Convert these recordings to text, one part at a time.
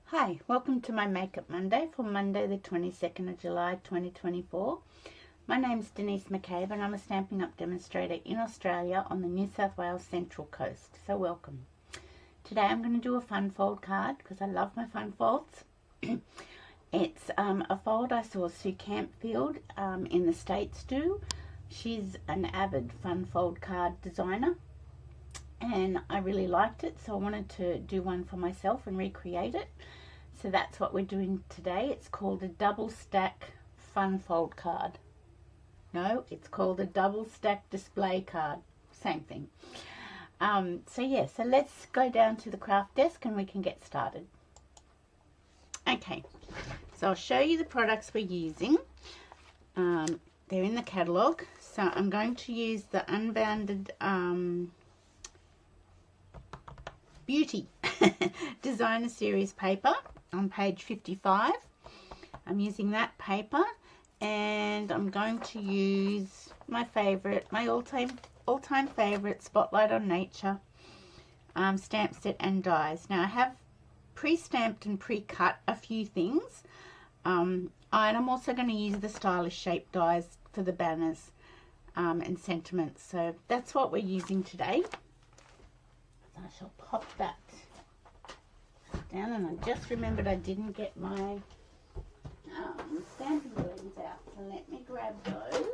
Hi, welcome to my Makeup Monday for Monday the 22nd of July 2024. My name's Denise McCabe and I'm a Stampin' Up! Demonstrator in Australia on the New South Wales Central Coast, so welcome. Today I'm going to do a fun fold card because I love my fun folds. It's a fold I saw Sue Campfield in the States do. She's an avid fun fold card designer and I really liked it, so I wanted to do one for myself and recreate it. So that's what we're doing today. It's called a double stack fun fold card. No, it's called a double stack display card. Same thing. So let's go down to the craft desk and we can get started. Okay, so I'll show you the products we're using. They're in the catalogue. So I'm going to use the Unbounded Beauty Designer Series paper on page 55. I'm using that paper, and I'm going to use my favorite, my all-time favorite Spotlight on Nature stamp set and dies. Now I have pre-stamped and pre-cut a few things, and I'm also going to use the stylish shape dies for the banners and sentiments. So that's what we're using today. I shall pop that down, and I just remembered I didn't get my stamping glue out, so let me grab those.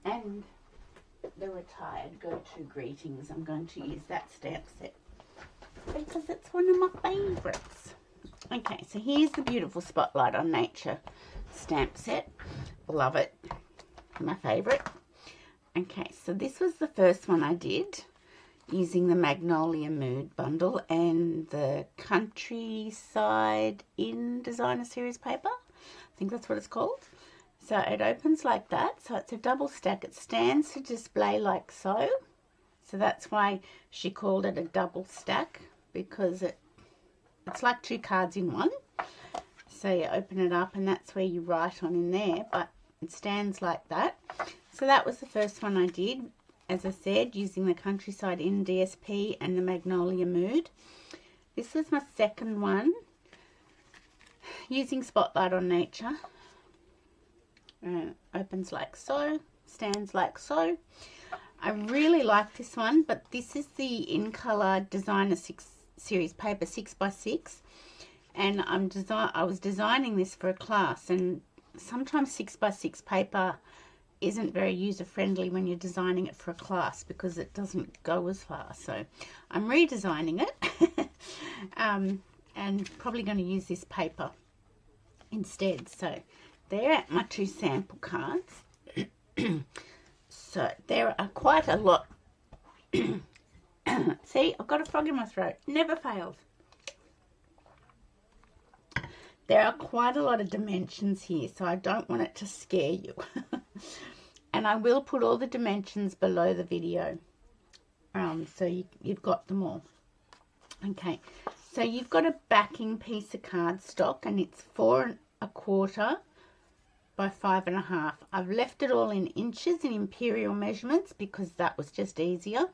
And the retired go-to greetings, I'm going to use that stamp set because it's one of my favourites. Okay, so here's the beautiful Spotlight on Nature stamp set. Love it, my favourite. Okay, so this was the first one I did, using the Magnolia Mood bundle and the Countryside in Designer Series paper. I think that's what it's called. So it opens like that. So it's a double stack. It stands to display like so. So that's why she called it a double stack, because it's like two cards in one. So you open it up and that's where you write on in there, but it stands like that. So that was the first one I did, as I said, using the Countryside in DSP and the Magnolia Mood. This was my second one, using Spotlight on Nature. Opens like so, stands like so. I really like this one, but this is the In Colour Designer Series paper 6x6, and I was designing this for a class, and sometimes 6x6 paper isn't very user-friendly when you're designing it for a class because it doesn't go as far. So I'm redesigning it and probably going to use this paper instead. So there are my two sample cards. So there are quite a lot. See, I've got a frog in my throat. Never fails. There are quite a lot of dimensions here, so I don't want it to scare you. And I will put all the dimensions below the video, so you've got them all. Okay, so you've got a backing piece of cardstock, and it's 4 1/4 by 5 1/2. I've left it all in inches and imperial measurements because that was just easier.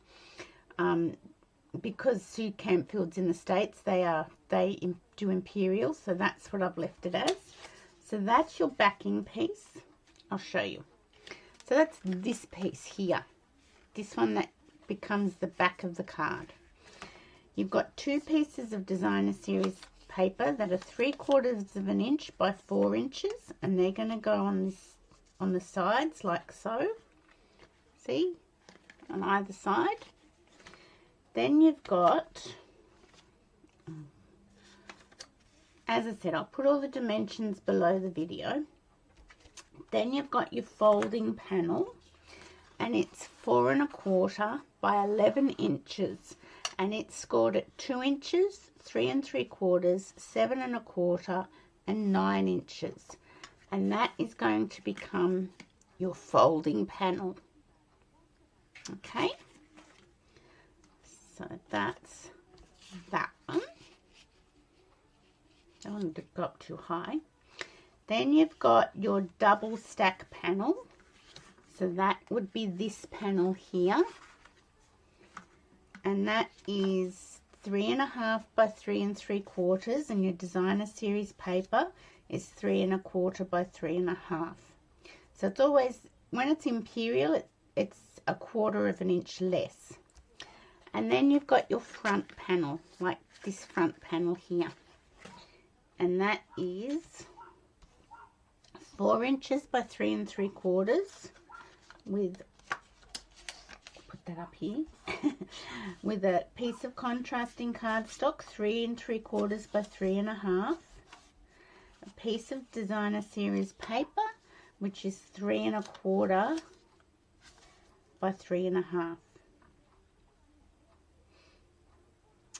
Because Sue Campfield's in the States, they do imperial, so that's what I've left it as. So that's your backing piece. I'll show you. So that's this piece here, this one that becomes the back of the card. You've got two pieces of Designer Series paper that are 3/4 of an inch by 4 inches, and they're going to go on the sides like so. See, on either side. Then you've got, as I said, I'll put all the dimensions below the video. Then you've got your folding panel, and it's 4 1/4 by 11 inches, and it's scored at 2 inches, 3 3/4, 7 1/4, and 9 inches. and that is going to become your folding panel. Okay, so that's that one. I don't want to go up too high. Then you've got your double stack panel, so that would be this panel here, and that is 3.5 by 3 3/4, and your designer series paper is 3 1/4 by 3 1/2. So it's always, when it's imperial, it's 1/4 of an inch less. And then you've got your front panel, like this front panel here, and that is 4 inches by 3 3/4 with, put that up here, with a piece of contrasting cardstock 3 3/4 by 3 1/2, a piece of designer series paper which is 3 1/4 by 3 1/2.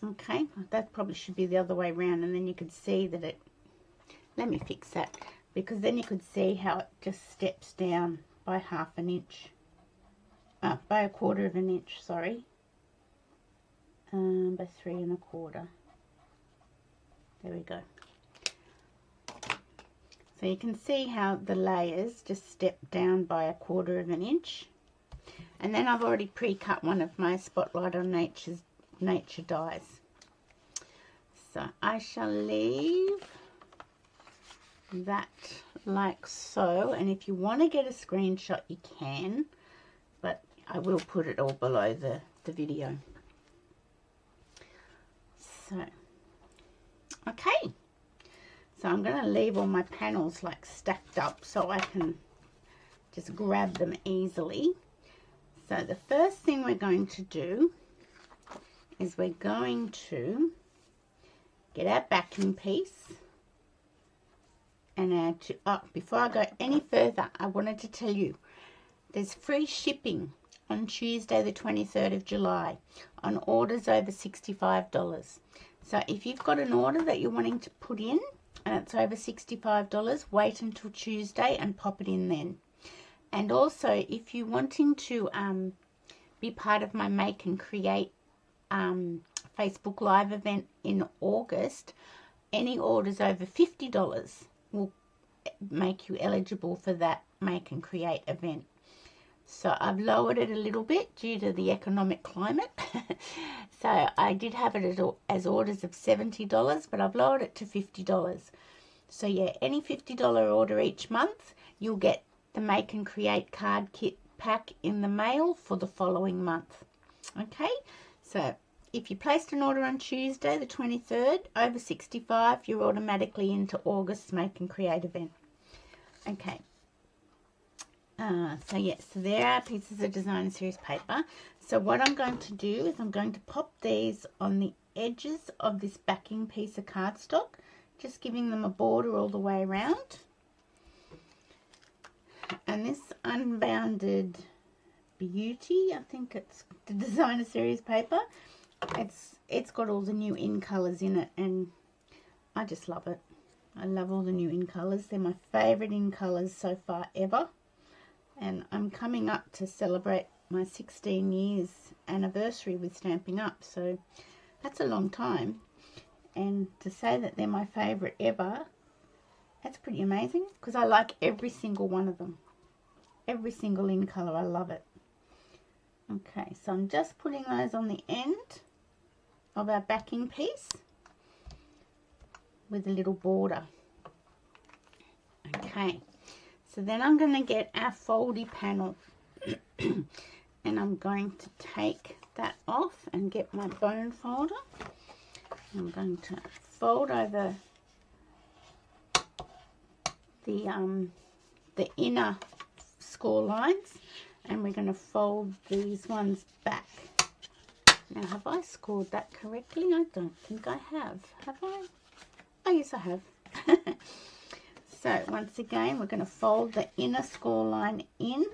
Okay, that probably should be the other way around, and then you could see that it, let me fix that, because then you could see how it just steps down by 1/2 an inch, by 1/4 of an inch, sorry, by 3 1/4. There we go. So you can see how the layers just step down by 1/4 of an inch. And then I've already pre-cut one of my Spotlight on Nature dies. So I shall leave that like so, and if you want to get a screenshot you can, but I will put it all below the video. So okay, so I'm going to leave all my panels like stacked up so I can just grab them easily. So the first thing we're going to do is we're going to get our backing piece and add to, before I go any further, I wanted to tell you there's free shipping on Tuesday the 23rd of July on orders over $65. So if you've got an order that you're wanting to put in and it's over $65, wait until Tuesday and pop it in then. And also, if you're wanting to be part of my Make and Create Facebook Live event in August, any orders over $50 will make you eligible for that Make and Create event. So I've lowered it a little bit due to the economic climate. So I did have it as orders of $70, but I've lowered it to $50. So yeah, any $50 order each month, you'll get the Make and Create card kit pack in the mail for the following month. Okay, so if you placed an order on Tuesday the 23rd over 65, you're automatically into August's Make and Create event. Okay, so yes, so there are pieces of designer series paper. So what I'm going to do is I'm going to pop these on the edges of this backing piece of cardstock, just giving them a border all the way around. And this Unbounded Beauty, I think it's the designer series paper, it's got all the new in colors in it, and I just love it. I love all the new in colors. They're my favorite in colors so far ever, and I'm coming up to celebrate my 16 years anniversary with Stampin' Up, so that's a long time, and to say that they're my favorite ever, that's pretty amazing, because I like every single one of them. Every single in color, I love it. Okay, so I'm just putting those on the end of our backing piece with a little border. Okay, so then I'm going to get our foldy panel and I'm going to take that off and get my bone folder. I'm going to fold over the inner score lines, and we're going to fold these ones back. Now, have I scored that correctly? I don't think I have. Have I? Oh, yes, I have. So, once again, we're going to fold the inner score line in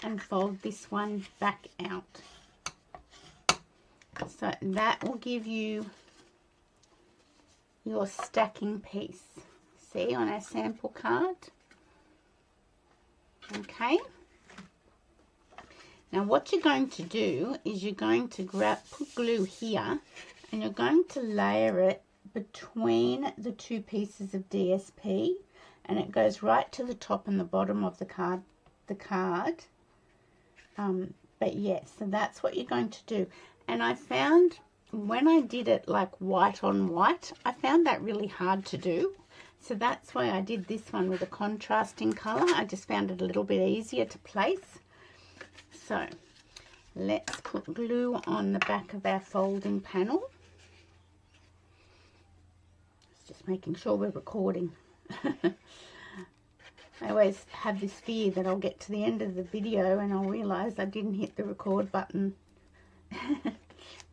and fold this one back out. So, that will give you your stacking piece. see on our sample card. Okay. Now what you're going to do is you're going to put glue here, and you're going to layer it between the two pieces of DSP, and it goes right to the top and the bottom of the card. But yes, so that's what you're going to do. And I found when I did it like white on white, I found that really hard to do. So that's why I did this one with a contrasting colour. I just found it a little bit easier to place. So let's put glue on the back of our folding panel. Just making sure we're recording. I always have this fear that I'll get to the end of the video and I'll realise I didn't hit the record button.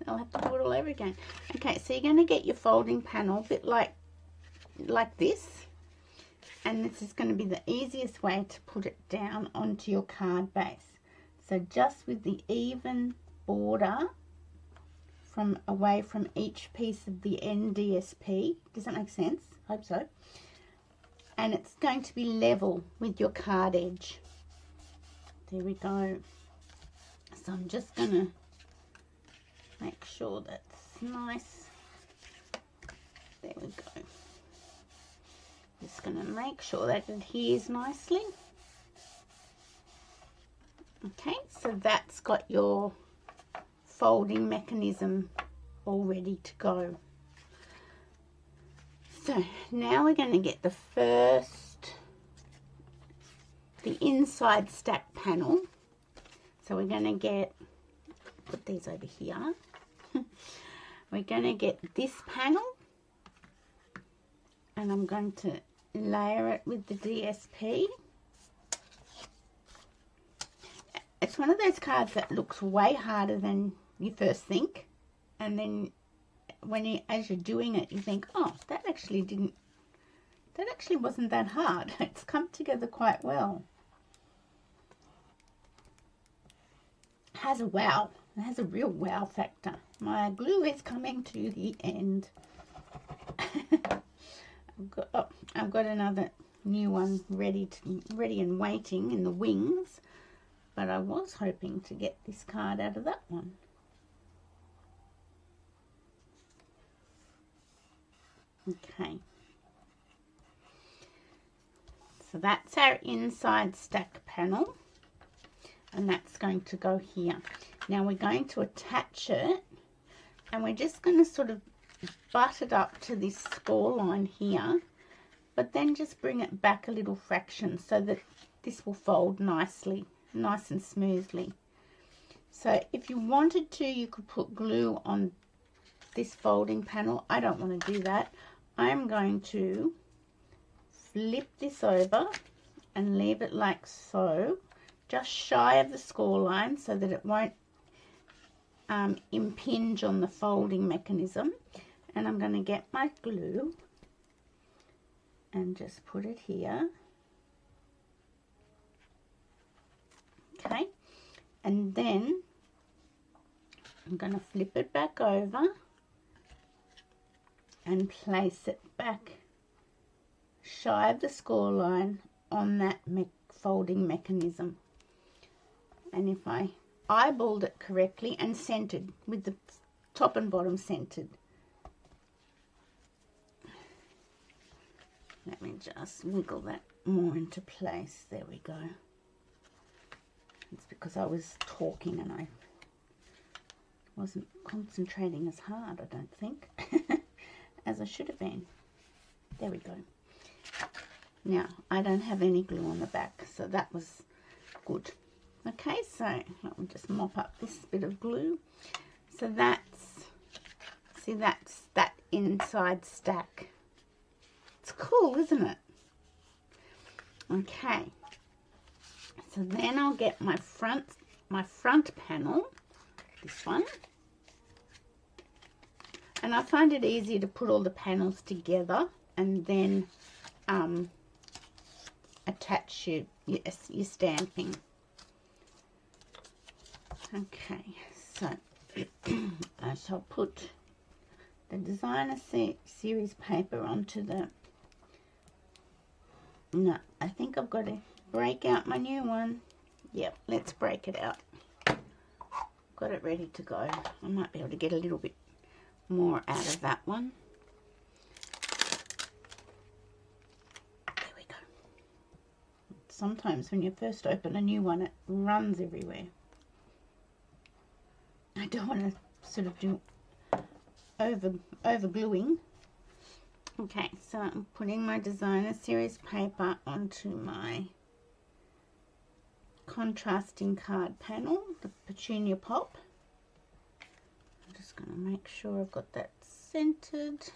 I'll have to do it all over again. Okay, so you're going to get your folding panel a bit like this, and this is going to be the easiest way to put it down onto your card base. So just with the even border away from each piece of the end DSP. Does that make sense? I hope so. And it's going to be level with your card edge. There we go. So I'm just going to make sure that's nice. There we go. Just going to make sure that it adheres nicely. Okay, so that's got your folding mechanism all ready to go. So now we're going to get the inside stack panel. So we're going to put these over here. We're going to get this panel, and I'm going to layer it with the DSP. It's one of those cards that looks way harder than you first think, and then as you're doing it, you think, oh, that actually wasn't that hard. It's come together quite well. It has a wow. It has a real wow factor. My glue is coming to the end. I've got another new one ready and waiting in the wings. But I was hoping to get this card out of that one. Okay. So that's our inside stack panel. And that's going to go here. Now we're going to attach it. And we're just going to sort of butt it up to this score line here. But then just bring it back a little fraction so that this will fold nicely. Nice and smoothly. So if you wanted to, you could put glue on this folding panel. I don't want to do that. I'm going to flip this over and leave it like so, just shy of the score line so that it won't impinge on the folding mechanism. And I'm going to get my glue and just put it here. Okay, and then I'm going to flip it back over and place it back shy of the score line on that folding mechanism. And if I eyeballed it correctly and centered, with the top and bottom centered. Let me just wiggle that more into place. There we go. It's because I was talking and I wasn't concentrating as hard, I don't think, as I should have been. There we go. Now, I don't have any glue on the back, so that was good. Okay, so let me just mop up this bit of glue. So that's that inside stack. It's cool, isn't it? Okay. So then I'll get my front panel, this one, and I find it easier to put all the panels together and then attach your stamping. Okay, so I shall put the designer series paper onto the No, I think I've got to break out my new one. Yep, let's break it out. Got it ready to go. I might be able to get a little bit more out of that one. There we go. Sometimes when you first open a new one, it runs everywhere. I don't want to sort of do over gluing. Okay, so I'm putting my designer series paper onto my contrasting card panel, the Petunia Pop. I'm just going to make sure I've got that centered.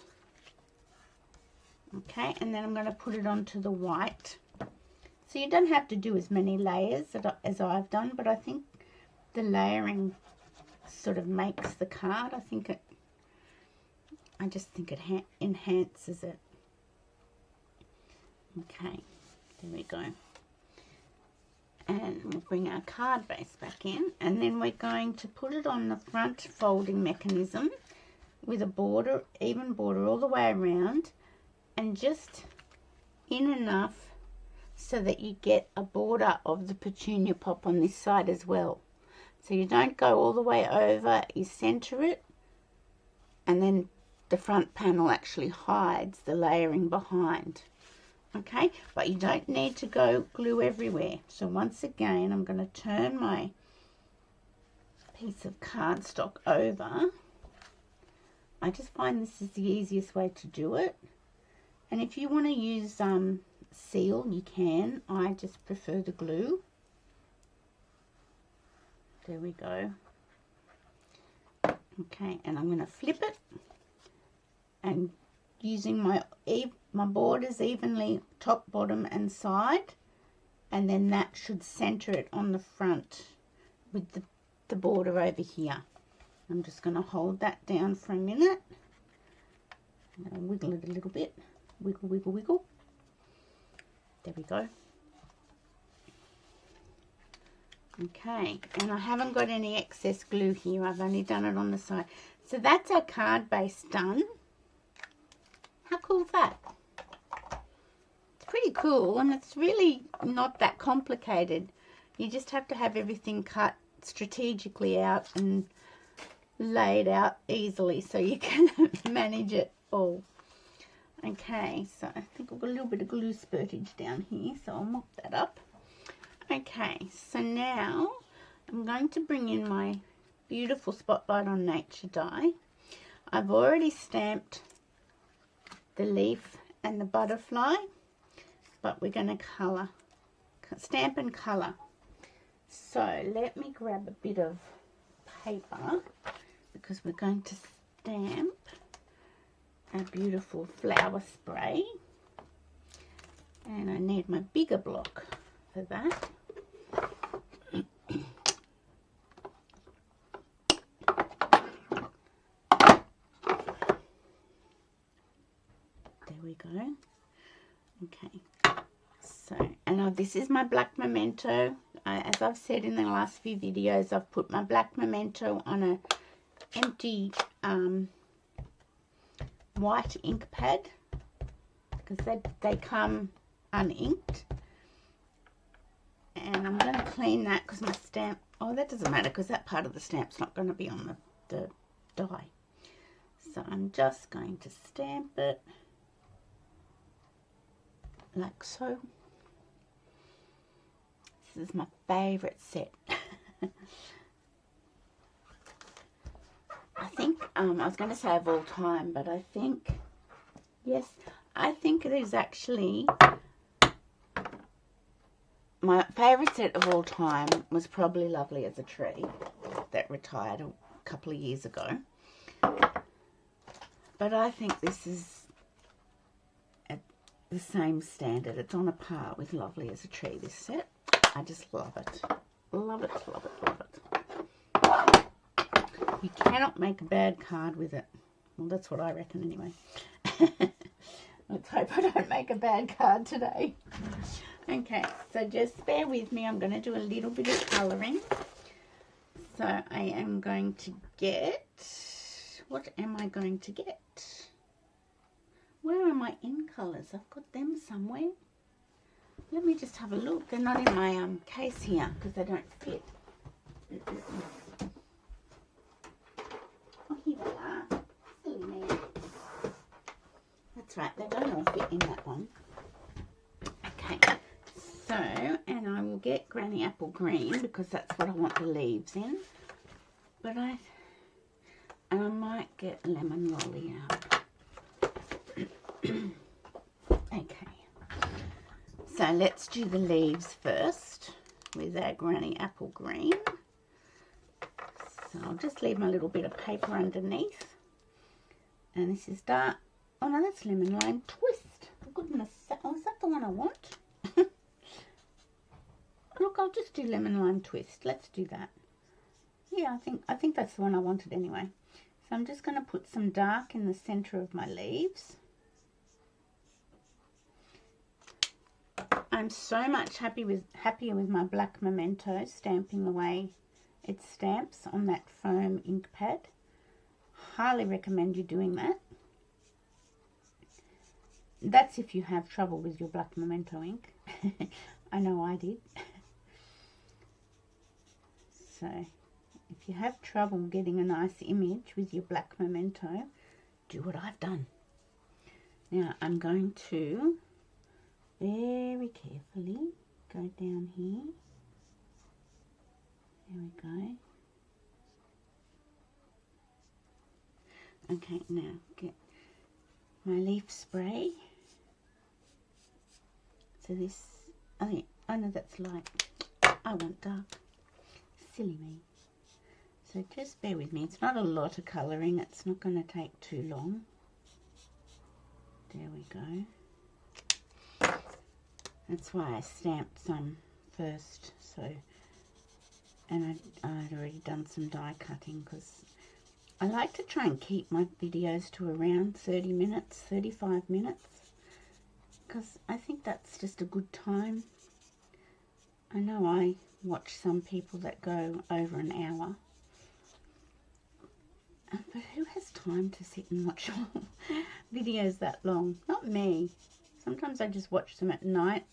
Okay, and then I'm going to put it onto the white. So you don't have to do as many layers as I've done, but I think the layering sort of makes the card. I just think it enhances it. Okay, there we go. And we'll bring our card base back in, and then we're going to put it on the front folding mechanism with a border, even border all the way around, and just in enough so that you get a border of the Petunia Pop on this side as well. So you don't go all the way over, you center it, and then the front panel actually hides the layering behind. Okay, but you don't need to go glue everywhere. So once again, I'm going to turn my piece of cardstock over. I just find this is the easiest way to do it. And if you want to use seal, you can. I just prefer the glue. There we go. Okay, and I'm going to flip it, and using my borders evenly, top, bottom and side, and then that should center it on the front with the border over here. I'm just going to hold that down for a minute. I'm going to wiggle it a little bit. Wiggle, wiggle, wiggle. There we go. Okay, and I haven't got any excess glue here. I've only done it on the side. So that's our card base done. How cool is that? It's pretty cool, and it's really not that complicated. You just have to have everything cut strategically out and laid out easily so you can manage it all. Okay, so I think I've got a little bit of glue spurtage down here, so I'll mop that up. Okay, so now I'm going to bring in my beautiful Spotlight on Nature die. I've already stamped the leaf and the butterfly, but we're going to colour, stamp and colour. So let me grab a bit of paper because we're going to stamp our beautiful flower spray, and I need my bigger block for that. There we go. Okay, so, and now this is my black memento. As I've said in the last few videos, I've put my black memento on a empty white ink pad because they come uninked, and I'm going to clean that because my stamp, oh, that doesn't matter because that part of the stamp's not going to be on the die. So I'm just going to stamp it like so. This is my favourite set. I think, I was going to say of all time, but I think, yes, I think it is actually my favourite set of all time. Was probably Lovely as a Tree, that retired a couple of years ago. But I think this is at the same standard. It's on a par with Lovely as a Tree, this set. I just love it. Love it, love it, love it. You cannot make a bad card with it. Well, that's what I reckon anyway. Let's hope I don't make a bad card today. Okay, so just bear with me. I'm going to do a little bit of colouring. So I am going to get... What am I going to get? Where are my in colours? I've got them somewhere. Let me just have a look. They're not in my case here because they don't fit. Oh, here they are. Still in there. That's right, they don't all fit in that one. Okay, so, and I will get Granny Apple Green because that's what I want the leaves in. But I might get Lemon Lolly out. Okay. So let's do the leaves first with our Granny Apple Green. So I'll just leave my little bit of paper underneath. And this is dark. Oh no, that's Lemon Lime Twist. For goodness sake. Oh, is that the one I want? Look, I'll just do Lemon Lime Twist. Let's do that. Yeah, I think that's the one I wanted anyway. So I'm just going to put some dark in the center of my leaves. I'm so much happier with my black Memento stamping the way it stamps on that foam ink pad. Highly recommend you doing that. That's if you have trouble with your black Memento ink. I know I did. So if you have trouble getting a nice image with your black Memento, do what I've done. Now I'm going to very carefully go down here. There we go. Okay, now get my leaf spray. So this, oh yeah, oh no, that's light. I want dark. Silly me. So just bear with me. It's not a lot of colouring. It's not going to take too long. There we go. That's why I stamped some first. So, and I'd already done some die cutting because I like to try and keep my videos to around 30 minutes, 35 minutes. Because I think that's just a good time. I know I watch some people that go over an hour. But who has time to sit and watch videos that long? Not me. Sometimes I just watch them at night.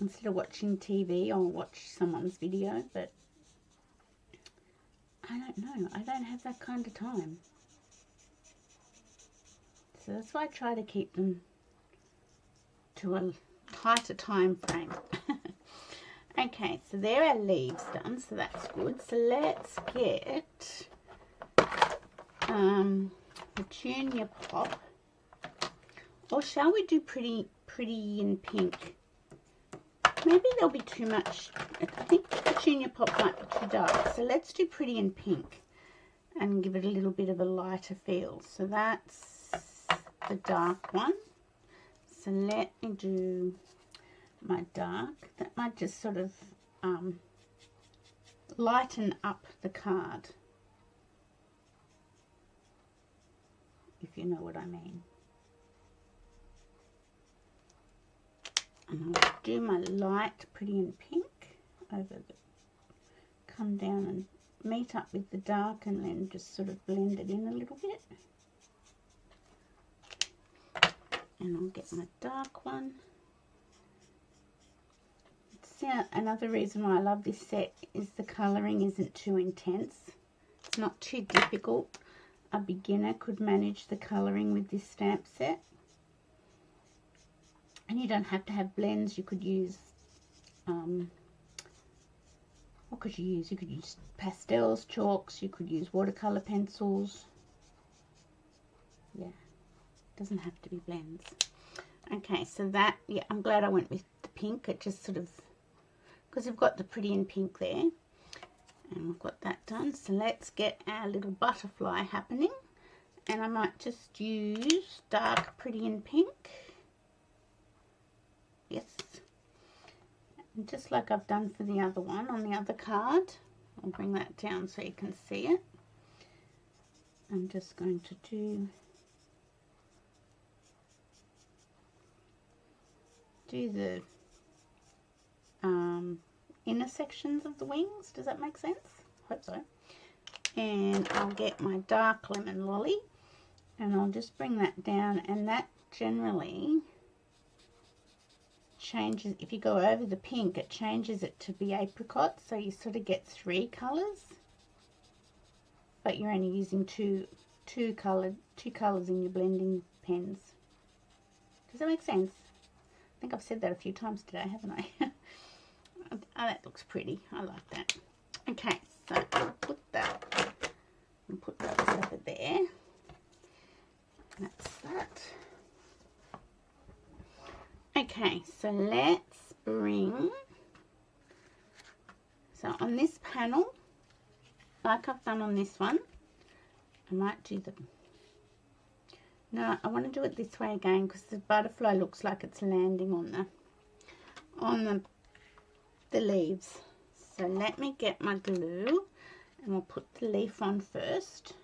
Instead of watching TV, I'll watch someone's video. But I don't know. I don't have that kind of time. So that's why I try to keep them to a tighter time frame. Okay, so there are leaves done, so that's good. So let's get Petunia Pop, or shall we do Pretty in Pink? Maybe there'll be too much. I think Petunia Pop might be too dark, so let's do Pretty in Pink and give it a little bit of a lighter feel. So that's the dark one. So let me do my dark. That might just sort of lighten up the card, if you know what I mean. And I'll do my light Pretty in Pink over the, come down and meet up with the dark and then just sort of blend it in a little bit. And I'll get my dark one. See, another reason why I love this set is the colouring isn't too intense. It's not too difficult. A beginner could manage the colouring with this stamp set. And you don't have to have blends. You could use, what could you use? You could use pastels, chalks, you could use watercolour pencils. Yeah, doesn't have to be blends. Okay, so that, yeah, I'm glad I went with the pink. It just sort of, because we've got the Pretty in Pink there. And we've got that done. So let's get our little butterfly happening. And I might just use dark Pretty in Pink. Yes. And just like I've done for the other one on the other card. I'll bring that down so you can see it. I'm just going to do the inner sections of the wings. Does that make sense? Hope so. And I'll get my dark Lemon Lolly and I'll just bring that down, and that generally changes, if you go over the pink, it changes it to be apricot, so you sort of get 3 colours, but you're only using two colours in your blending pens. Does that make sense? I think I've said that a few times today, haven't I? Oh, that looks pretty. I like that. Okay, so I'll put that and put those over there. That's that. Okay, so let's bring, so on this panel, like I've done on this one, I might do the, no, I want to do it this way again because the butterfly looks like it's landing on the leaves. So let me get my glue and we'll put the leaf on first.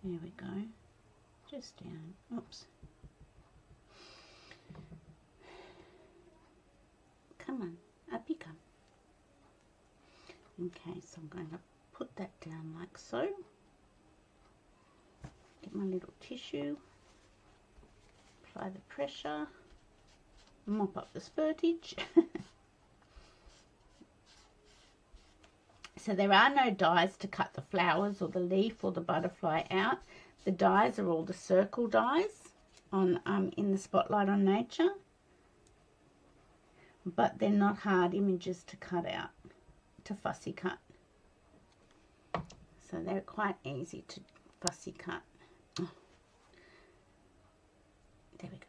There we go, just down, oops. Come on, up you come. Okay, so I'm going to put that down like so. Get my little tissue, apply the pressure, mop up the spurtage. So there are no dies to cut the flowers or the leaf or the butterfly out. The dies are all the circle dies on in the Spotlight on Nature, but they're not hard images to cut out, to fussy cut. So they're quite easy to fussy cut. Oh. There we go.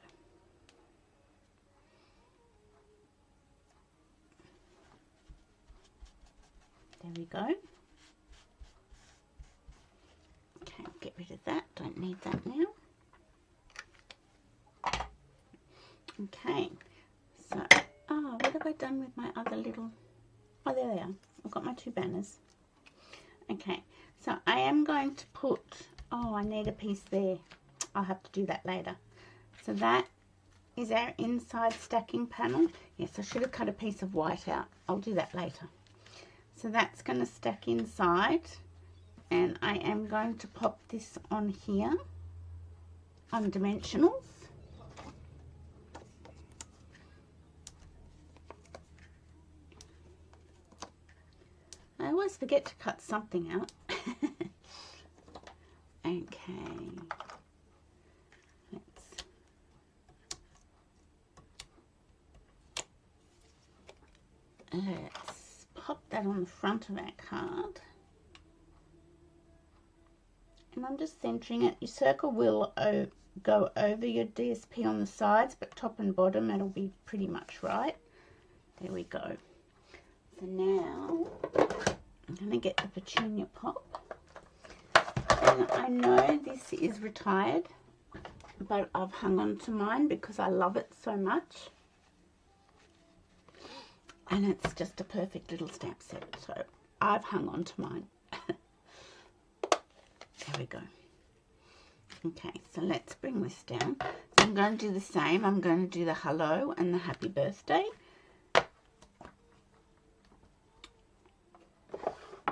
There we go. Okay, I'll get rid of that. Don't need that now. Okay, so, oh, what have I done with my other little, oh, there they are. I've got my 2 banners. Okay, so I am going to put, oh, I need a piece there. I'll have to do that later. So that is our inside stacking panel. Yes, I should have cut a piece of white out. I'll do that later. So that's going to stack inside, and I am going to pop this on here on dimensionals. I always forget to cut something out. Okay, let's pop that on the front of our card, and I'm just centering it. Your circle will go over your DSP on the sides, but top and bottom it'll be pretty much right. There we go. So now I'm going to get the petunia pop, and I know this is retired, but I've hung on to mine because I love it so much. And it's just a perfect little stamp set, so I've hung on to mine. There we go. Okay, so let's bring this down. So I'm going to do the same. I'm going to do the hello and the happy birthday. A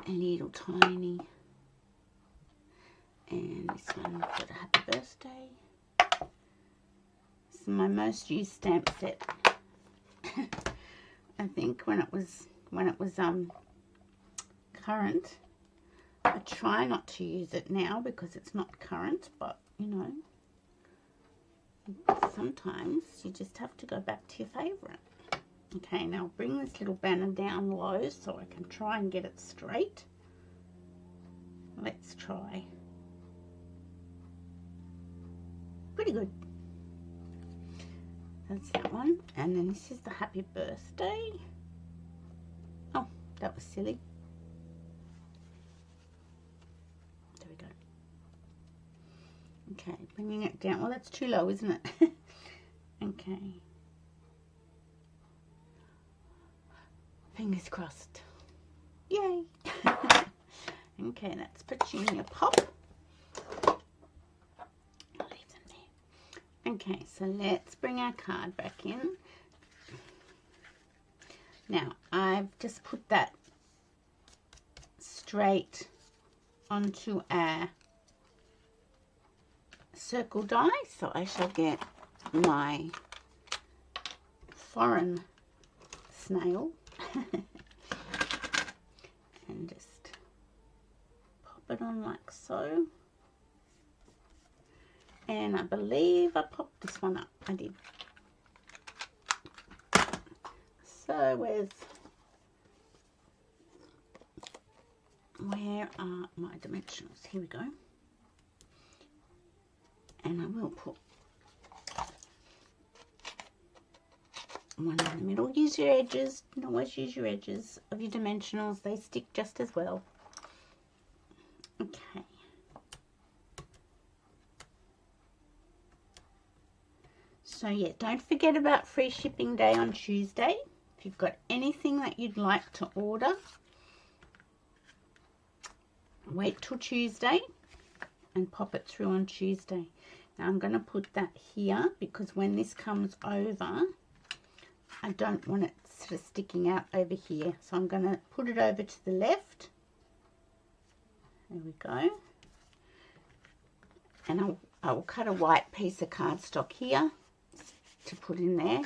little tiny. And this one for the happy birthday. This is my most used stamp set. I think when it was current. I try not to use it now because it's not current, but you know, sometimes you just have to go back to your favorite. Okay, now I'll bring this little banner down low so I can try and get it straight. Let's try. Pretty good. That's that one. And then this is the happy birthday. Oh, that was silly. There we go. Okay, bringing it down. Well, that's too low, isn't it? Okay. Fingers crossed. Yay. Okay, that's petunia pop. I'll leave them there. Okay, so let's bring our card back in. Now, I've just put that straight onto our circle die. So I shall get my foreign snail and just pop it on like so. And I believe I popped this one up. I did. So where are my dimensionals? Here we go. And I will put one in the middle. Use your edges. Always use your edges of your dimensionals. They stick just as well. Okay. So yeah, don't forget about free shipping day on Tuesday. If you've got anything that you'd like to order, wait till Tuesday and pop it through on Tuesday. Now I'm going to put that here because when this comes over, I don't want it sort of sticking out over here. So I'm going to put it over to the left. There we go. And I will cut a white piece of cardstock here to put in there.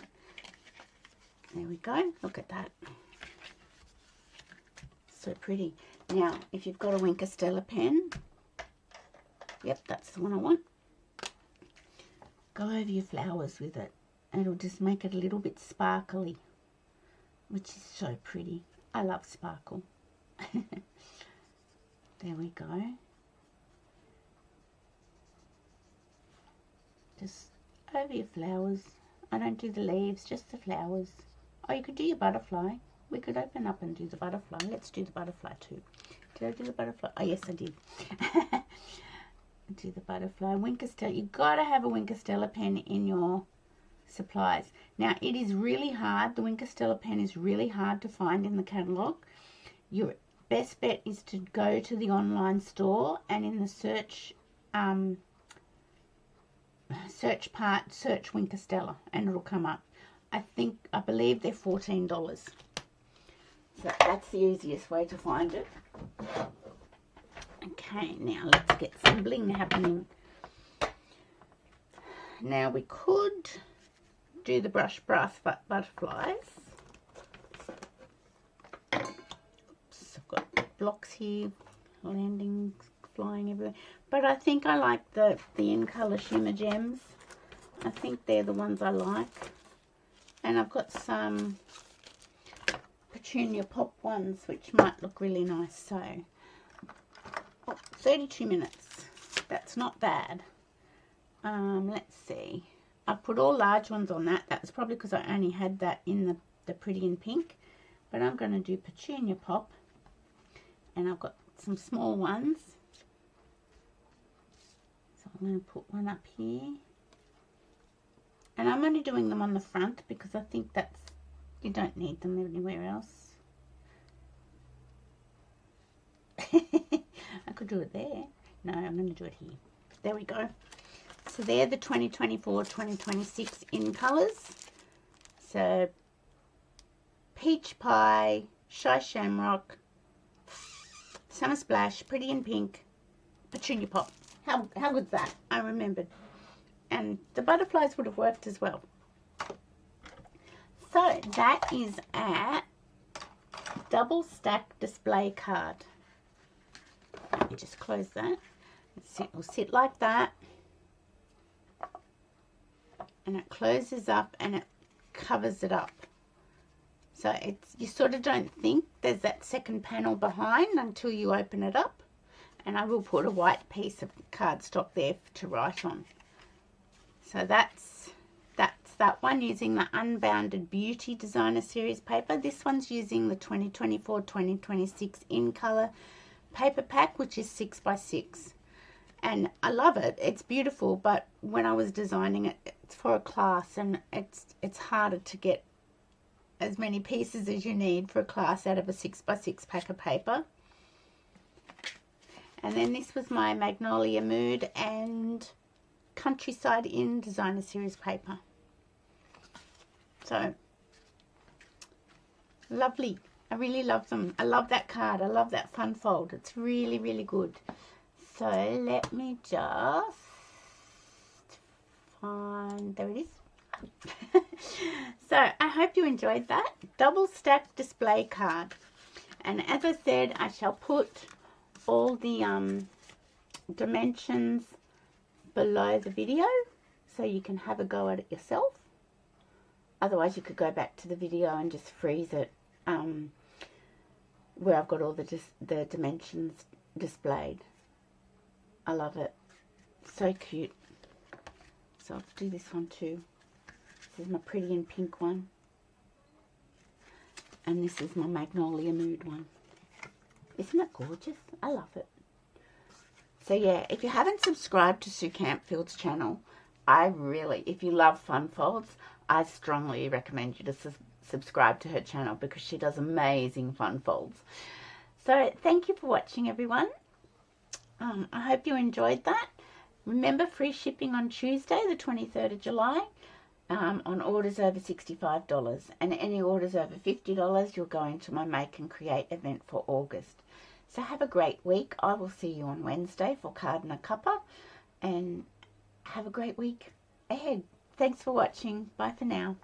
There we go. Look at that. So pretty. Now, if you've got a Wink of Stella pen, yep, that's the one I want. Go over your flowers with it. It'll just make it a little bit sparkly, which is so pretty. I love sparkle. There we go. Just over your flowers. I don't do the leaves, just the flowers. Oh, you could do your butterfly. We could open up and do the butterfly. Let's do the butterfly too. Did I do the butterfly? Oh, yes, I did. Do the butterfly. Wink of Stella. You've got to have a Wink of Stella pen in your supplies. Now, it is really hard. The Wink of Stella pen is really hard to find in the catalogue. Your best bet is to go to the online store and in the search part, search Wink of Stella and it'll come up. I believe they're $14. So that's the easiest way to find it. Okay, now let's get some bling happening. Now we could do the brush brass butterflies. Oops, I've got blocks here, landing, flying everywhere. But I think I like the In Colour Shimmer Gems. I think they're the ones I like. And I've got some Petunia Pop ones, which might look really nice. So, 32 minutes. That's not bad. Let's see. I put all large ones on that. That's probably because I only had that in the Pretty in Pink. But I'm going to do Petunia Pop. And I've got some small ones. So I'm going to put one up here. And I'm only doing them on the front because I think that's, you don't need them anywhere else. I could do it there. No, I'm going to do it here. There we go. So they're the 2024-2026 in colours. So Peach Pie, Shy Shamrock, Summer Splash, Pretty in Pink, Petunia Pop. How good's that? I remembered. And the butterflies would have worked as well. So that is our double stack display card. Let me just close that. It will sit like that. And it closes up and it covers it up. So it's, you sort of don't think there's that second panel behind until you open it up. And I will put a white piece of cardstock there to write on. So that's that one using the Unbounded Beauty Designer Series paper. This one's using the 2024-2026 in colour paper pack, which is 6x6. And I love it. It's beautiful, but when I was designing it, it's for a class and it's harder to get as many pieces as you need for a class out of a 6x6 pack of paper. And then this was my Magnolia Mood and Countryside in Designer Series paper. So lovely I really love them. I love that card. I love that fun fold. It's really, really good. So let me just find, there it is. So I hope you enjoyed that. Double stack display card. And as I said, I shall put all the dimensions below the video so you can have a go at it yourself. Otherwise you could go back to the video and just freeze it where I've got all the dimensions displayed. I love it. So cute. So I'll do this one too. This is my pretty and pink one. And this is my Magnolia Mood one. Isn't it gorgeous? I love it. So yeah, if you haven't subscribed to Sue Campfield's channel, if you love fun folds, I strongly recommend you to subscribe to her channel because she does amazing fun folds. So thank you for watching, everyone. I hope you enjoyed that. Remember, free shipping on Tuesday, the 23rd of July, on orders over $65. And any orders over $50, you'll go into my Make and Create event for August. So have a great week. I will see you on Wednesday for Card and a Cuppa. And have a great week ahead. Thanks for watching. Bye for now.